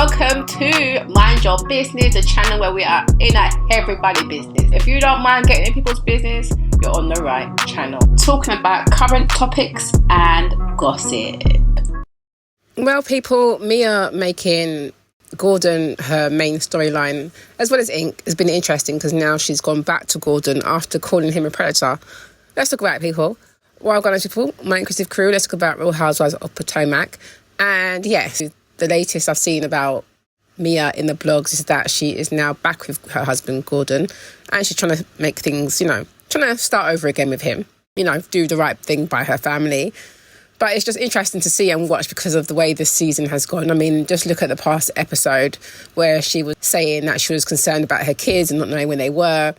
welcome to Mind Your Business, a channel where we are in everybody's business. If you don't mind getting in people's business, you're on the right channel. Talking about current topics and gossip. Well, people, Mia making Gordon her main storyline, as well as Ink, has been interesting because now she's gone back to Gordon after calling him a predator. Let's talk about it, people. Welcome, people. My inclusive crew. Let's talk about Real Housewives of Potomac. And yes, the latest I've seen about Mia in the blogs is that she is now back with her husband, Gordon, and she's trying to make things, trying to start over again with him, do the right thing by her family. But it's just interesting to see and watch because of the way this season has gone. I mean, just look at the past episode where she was saying that she was concerned about her kids and not knowing when they were.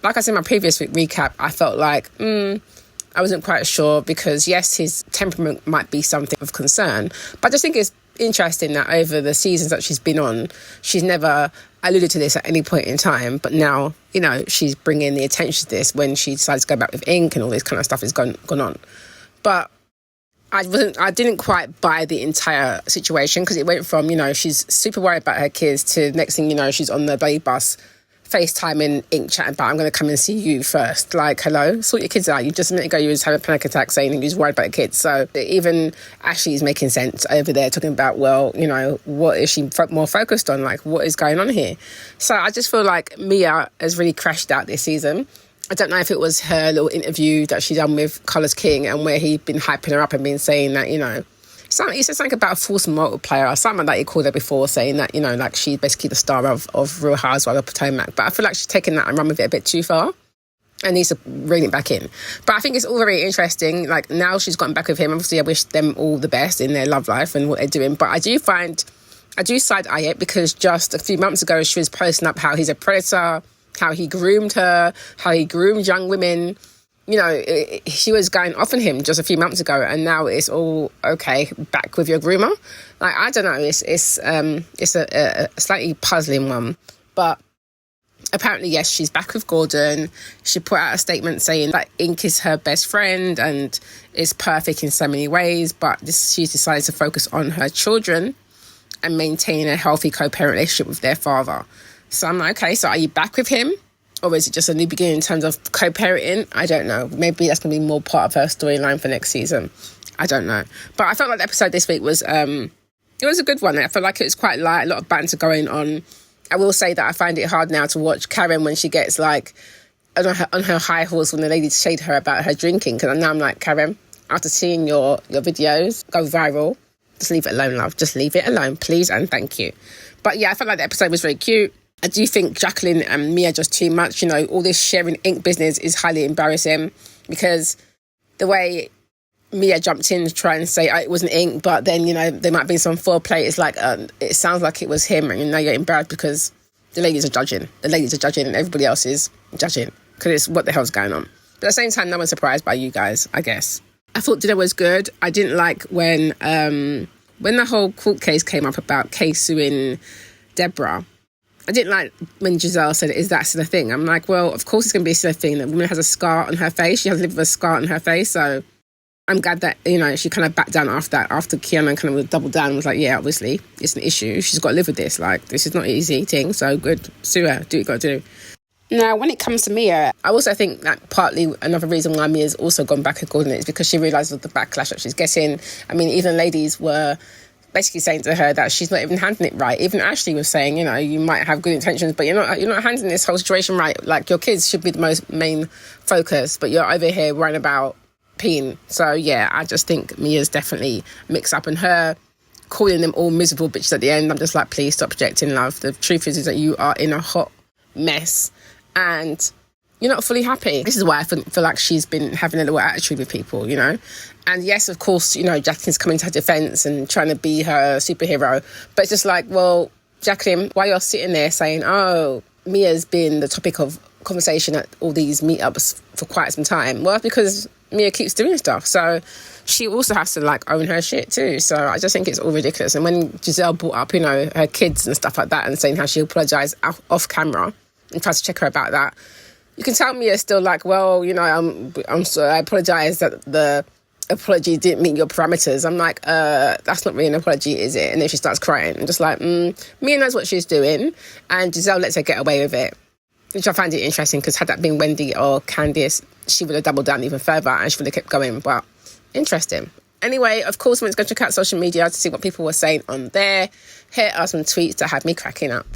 Like I said in my previous recap, I felt like, I wasn't quite sure because, yes, his temperament might be something of concern. But I just think it's interesting that over the seasons that she's been on, she's never alluded to this at any point in time. But now, she's bringing the attention to this when she decides to go back with Ink and all this kind of stuff has gone on. But I didn't quite buy the entire situation because it went from, she's super worried about her kids to next thing she's on the baby bus FaceTiming Ink chatting about, I'm going to come and see you first. Like, hello, sort your kids out. You just a minute ago, you was having a panic attack saying you was worried about your kids. So even Ashley's making sense over there talking about, well, what is she more focused on? Like, what is going on here? So I just feel like Mia has really crashed out this season. I don't know if it was her little interview that she done with Carlos King and where he'd been hyping her up and been saying that, he said something about a false multiplier or something like that he called her before, saying that, like she's basically the star of Real Housewives of Potomac. But I feel like she's taken that and run with it a bit too far and needs to bring it back in. But I think it's all very interesting. Like, now she's gotten back with him. Obviously, I wish them all the best in their love life and what they're doing. But I do side-eye it because just a few months ago, she was posting up how he's a predator, how he groomed her, how he groomed young women. She was going off on him just a few months ago, and now it's all okay, back with your groomer. Like, I don't know, it's a slightly puzzling one. But apparently, yes, she's back with Gordon. She put out a statement saying that Ink is her best friend and is perfect in so many ways, but she's decided to focus on her children and maintain a healthy co-parent relationship with their father. So I'm like, okay, so are you back with him? Or is it just a new beginning in terms of co-parenting? I don't know. Maybe that's going to be more part of her storyline for next season. I don't know. But I felt like the episode this week was, it was a good one. I felt like it was quite light, a lot of banter going on. I will say that I find it hard now to watch Karen when she gets like on her high horse when the ladies shade her about her drinking. Because now I'm like, Karen, after seeing your videos go viral, just leave it alone, love. Just leave it alone, please and thank you. But yeah, I felt like the episode was very cute. I do think Jacqueline and Mia just too much. All this sharing Ink business is highly embarrassing because the way Mia jumped in to try and say it wasn't Ink, but then, there might be some foreplay. It's like, it sounds like it was him, and now you're embarrassed because the ladies are judging. The ladies are judging and everybody else is judging because it's what the hell's going on. But at the same time, no one's surprised by you guys, I guess. I thought dinner was good. I didn't like when the whole court case came up about Kay suing Deborah. I didn't like when Giselle said, is that still a thing? I'm like, well, of course it's going to be still a thing. The woman has a scar on her face. She has lived with a scar on her face. So I'm glad that, she kind of backed down after that, after Kiana kind of doubled down and was like, yeah, obviously, it's an issue. She's got to live with this. Like, this is not an easy thing. So good. Sue her. Do what you got to do. Now, when it comes to Mia, I also think that partly another reason why Mia's also gone back at Gordon is because she realised of the backlash that she's getting. I mean, even ladies were basically saying to her that she's not even handling it right. Even Ashley was saying, you might have good intentions, but you're not handling this whole situation right. Like, your kids should be the main focus, but you're over here worrying about peeing. So yeah, I just think Mia's definitely mixed up, and her calling them all miserable bitches at the end, I'm just like, please stop projecting, love. The truth is that you are in a hot mess and you're not fully happy. This is why I feel like she's been having a little attitude with people, And yes, of course, Jacqueline's coming to her defence and trying to be her superhero. But it's just like, well, Jacqueline, while you're sitting there saying, oh, Mia's been the topic of conversation at all these meetups for quite some time, well, because Mia keeps doing stuff. So she also has to, own her shit too. So I just think it's all ridiculous. And when Giselle brought up, her kids and stuff like that and saying how she apologised off camera and tried to check her about that, you can tell Mia's still like, well, I'm sorry, I apologise that the apology didn't meet your parameters. I'm like, that's not really an apology, is it? And then she starts crying. I'm just like, Mia knows what she's doing, and Giselle lets her get away with it, which I find it interesting, because had that been Wendy or Candice, she would have doubled down even further and she would have kept going. But interesting. Anyway, of course, I went to go check out social media to see what people were saying on there. Here are some tweets that had me cracking up.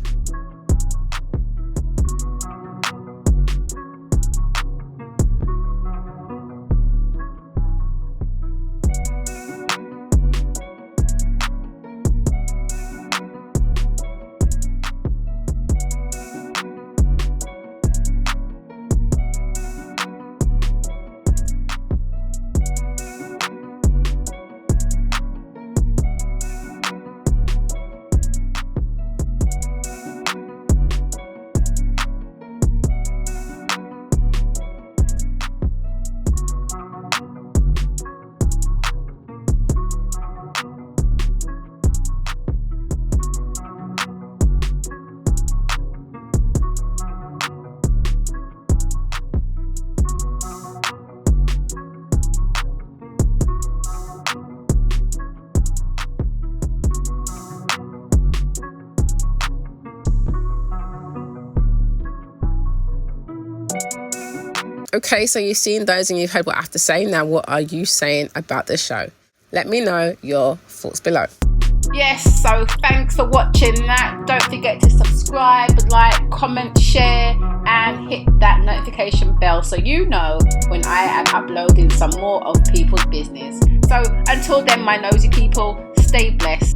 Okay, so you've seen those and you've heard what I have to say. Now, what are you saying about the show? Let me know your thoughts below. Yes, so thanks for watching that. Don't forget to subscribe, like, comment, share, and hit that notification bell so you know when I am uploading some more of people's business. So until then, my nosy people, stay blessed.